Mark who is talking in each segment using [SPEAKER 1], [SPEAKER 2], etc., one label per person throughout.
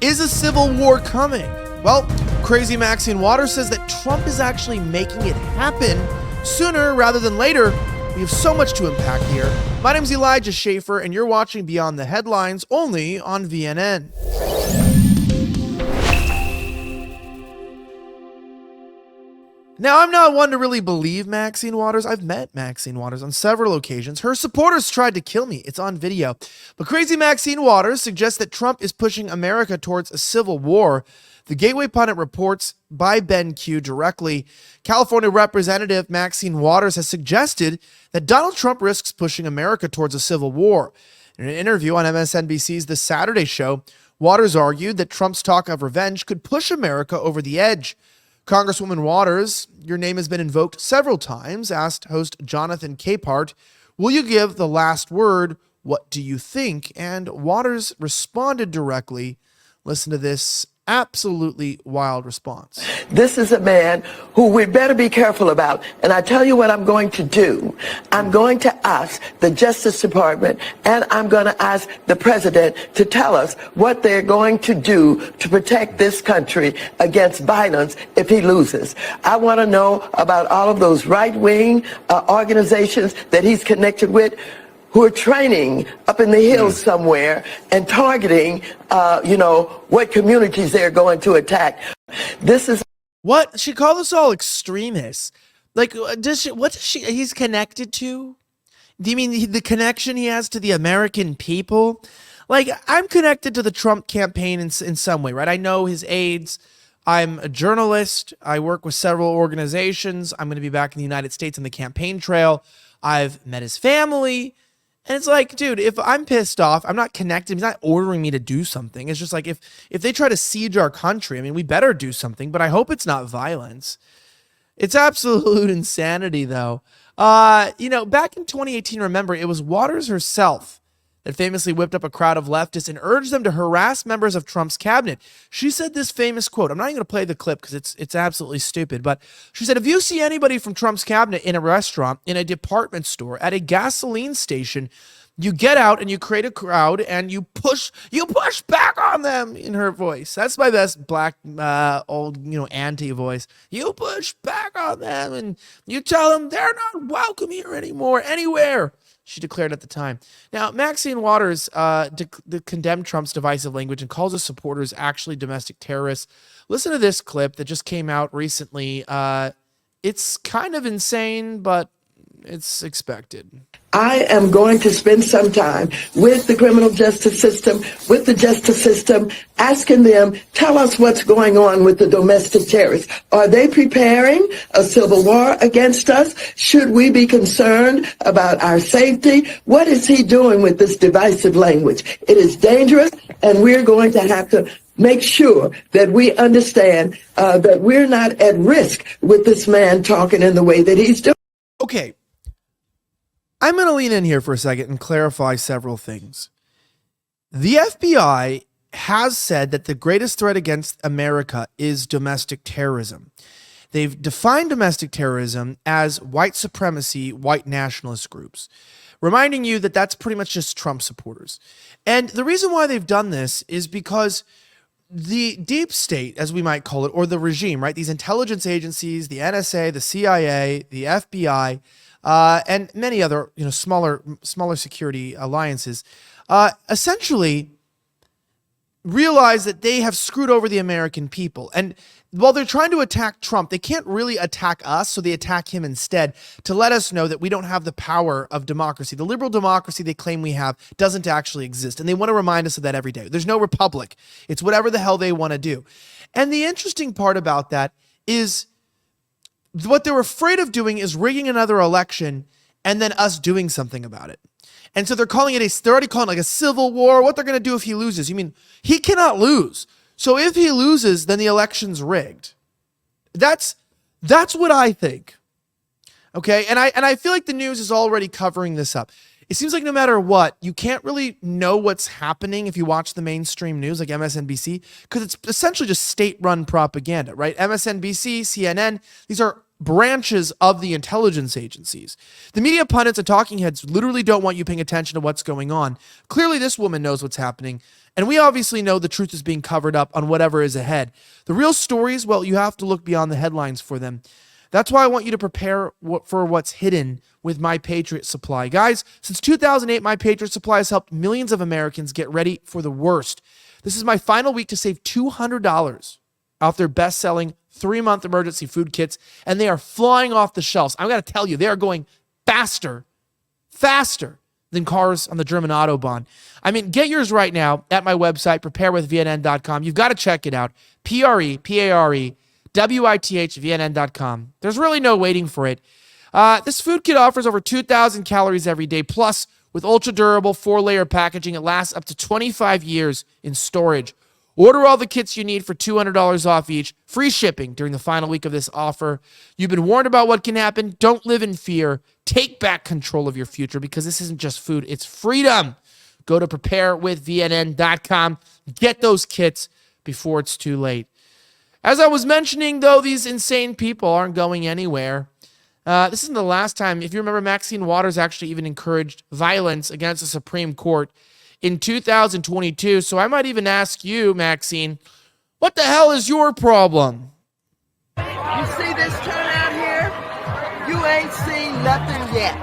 [SPEAKER 1] Is a civil war coming? Well, crazy Maxine Waters says that Trump is actually making it happen sooner rather than later. We have so much to unpack here. My name's Elijah Schaefer, and you're watching Beyond the Headlines only on VNN. Now, I'm not one to really believe Maxine Waters. I've met Maxine Waters on several occasions. Her supporters tried to kill me. It's on video. But crazy Maxine Waters suggests that Trump is pushing America towards a civil war. The Gateway Pundit reports by Ben Q directly. California Representative Maxine Waters has suggested that Donald Trump risks pushing America towards a civil war. In an interview on MSNBC's The Saturday Show, Waters argued that Trump's talk of revenge could push America over the edge. Congresswoman Waters, your name has been invoked several times, asked host Jonathan Capehart, will you give the last word? What do you think? And Waters responded directly. Listen to this absolutely wild response.
[SPEAKER 2] This is a man who we better be careful about. And I tell you what I'm going to do. I'm going to ask the Justice Department and I'm going to ask the president to tell us what they're going to do to protect this country against violence if he loses. I want to know about all of those right-wing organizations that he's connected with, who are training up in the hills somewhere and targeting, what communities they're going to attack. This is
[SPEAKER 1] what she called us all extremists. Like, he's connected to? Do you mean the connection he has to the American people? Like, I'm connected to the Trump campaign in some way, right? I know his aides. I'm a journalist. I work with several organizations. I'm going to be back in the United States on the campaign trail. I've met his family. And it's like, dude, if I'm pissed off, I'm not connected. He's not ordering me to do something. It's just like if they try to siege our country, I mean, we better do something, but I hope it's not violence. It's absolute insanity, though. Back in 2018, remember, it was Waters herself that famously whipped up a crowd of leftists and urged them to harass members of Trump's cabinet. She said this famous quote. I'm not even going to play the clip because it's absolutely stupid. But she said, if you see anybody from Trump's cabinet in a restaurant, in a department store, at a gasoline station, you get out and you create a crowd and you push back on them, in her voice. That's my best black, old, anti voice. You push back on them and you tell them they're not welcome here anymore, anywhere, she declared at the time. Now, Maxine Waters condemned Trump's divisive language and calls his supporters actually domestic terrorists. Listen to this clip that just came out recently. It's kind of insane, but it's expected.
[SPEAKER 2] I am going to spend some time with the criminal justice system, with the justice system, asking them, tell us what's going on with the domestic terrorists. Are they preparing a civil war against us? Should we be concerned about our safety? What is he doing with this divisive language? It is dangerous, and we're going to have to make sure that we understand that we're not at risk with this man talking in the way that he's doing.
[SPEAKER 1] Okay. I'm going to lean in here for a second and clarify several things. The FBI has said that the greatest threat against America is domestic terrorism. They've defined domestic terrorism as white supremacy, white nationalist groups, reminding you that that's pretty much just Trump supporters. And the reason why they've done this is because the deep state, as we might call it, or the regime, right? These intelligence agencies, the NSA, the CIA, the FBI, and many other, smaller security alliances, essentially realize that they have screwed over the American people. And while they're trying to attack Trump, they can't really attack us, so they attack him instead to let us know that we don't have the power of democracy. The liberal democracy they claim we have doesn't actually exist, and they want to remind us of that every day. There's no republic. It's whatever the hell they want to do. And the interesting part about that is what they're afraid of doing is rigging another election and then us doing something about it. And so they're already calling it like a civil war. What they're going to do if he loses? You mean he cannot lose. So if he loses, then the election's rigged. That's what I think. Okay. And I feel like the news is already covering this up. It seems like no matter what, you can't really know what's happening if you watch the mainstream news like MSNBC, because it's essentially just state-run propaganda, right? MSNBC, CNN, these are branches of the intelligence agencies. The media pundits and talking heads literally don't want you paying attention to what's going on. Clearly, this woman knows what's happening, And we obviously know the truth is being covered up on whatever is ahead. The real stories, well, you have to look beyond the headlines for them. That's why I want you to prepare for what's hidden with My Patriot Supply. Guys, since 2008, My Patriot Supply has helped millions of Americans get ready for the worst. This is my final week to save $200 off their best-selling 3-month emergency food kits, and they are flying off the shelves. I'm going to tell you, they are going faster than cars on the German Autobahn. I mean, get yours right now at my website, preparewithvnn.com. You've got to check it out. PREPAREWITHVNN.com. There's really no waiting for it. This food kit offers over 2,000 calories every day, plus with ultra-durable 4-layer packaging, it lasts up to 25 years in storage. Order all the kits you need for $200 off each. Free shipping during the final week of this offer. You've been warned about what can happen. Don't live in fear. Take back control of your future, because this isn't just food, it's freedom. Go to preparewithvnn.com. Get those kits before it's too late. As I was mentioning, though, these insane people aren't going anywhere. This isn't the last time. If you remember, Maxine Waters actually even encouraged violence against the Supreme Court in 2022. So I might even ask you, Maxine, what the hell is your problem?
[SPEAKER 2] You see this turnout here? You ain't seen nothing yet.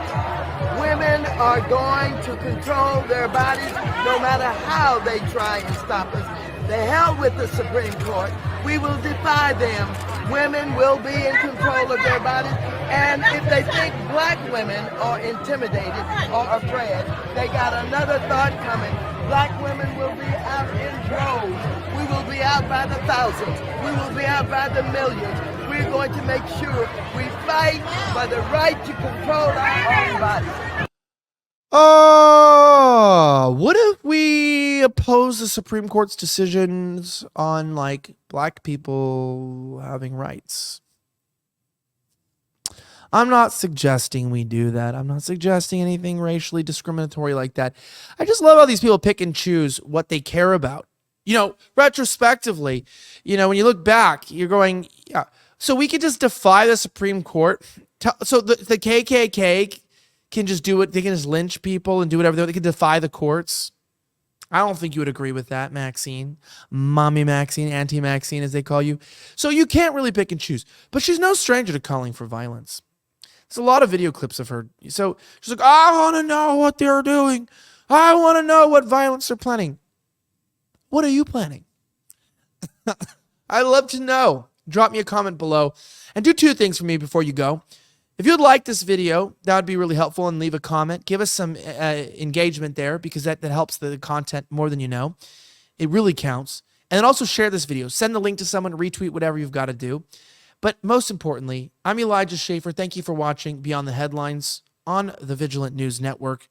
[SPEAKER 2] Women are going to control their bodies no matter how they try and stop us. The hell with the Supreme Court. We will defy them. Women will be in control of their bodies. And if they think black women are intimidated or afraid, they got another thought coming. Black women will be out in droves. We will be out by the thousands. We will be out by the millions. We're going to make sure we fight for the right to control our own bodies.
[SPEAKER 1] What if we oppose the Supreme Court's decisions on, like, black people having rights? I'm not suggesting we do that. I'm not suggesting anything racially discriminatory like that. I just love how these people pick and choose what they care about. You know, retrospectively, you know, when you look back, you're going, yeah. So we could just defy the Supreme Court. So the KKK can just do it. They can just lynch people and do whatever. They can defy the courts. I don't think you would agree with that, Maxine. Mommy Maxine, Auntie Maxine, as they call you. So you can't really pick and choose. But she's no stranger to calling for violence. There's a lot of video clips of her. So she's like, I want to know what they're doing. I want to know what violence they're planning. What are you planning? I'd love to know. Drop me a comment below. And do 2 things for me before you go. If you'd like this video, that would be really helpful, and leave a comment. Give us some engagement there, because that helps the content more than you know. It really counts. And then also share this video. Send the link to someone, retweet, whatever you've got to do. But most importantly, I'm Elijah Schaefer. Thank you for watching Beyond the Headlines on the Vigilant News Network.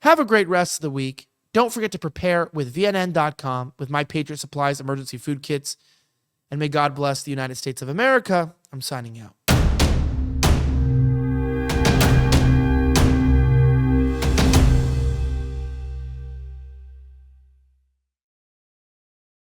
[SPEAKER 1] Have a great rest of the week. Don't forget to prepare with VNN.com with My Patriot Supplies emergency food kits. And may God bless the United States of America. I'm signing out.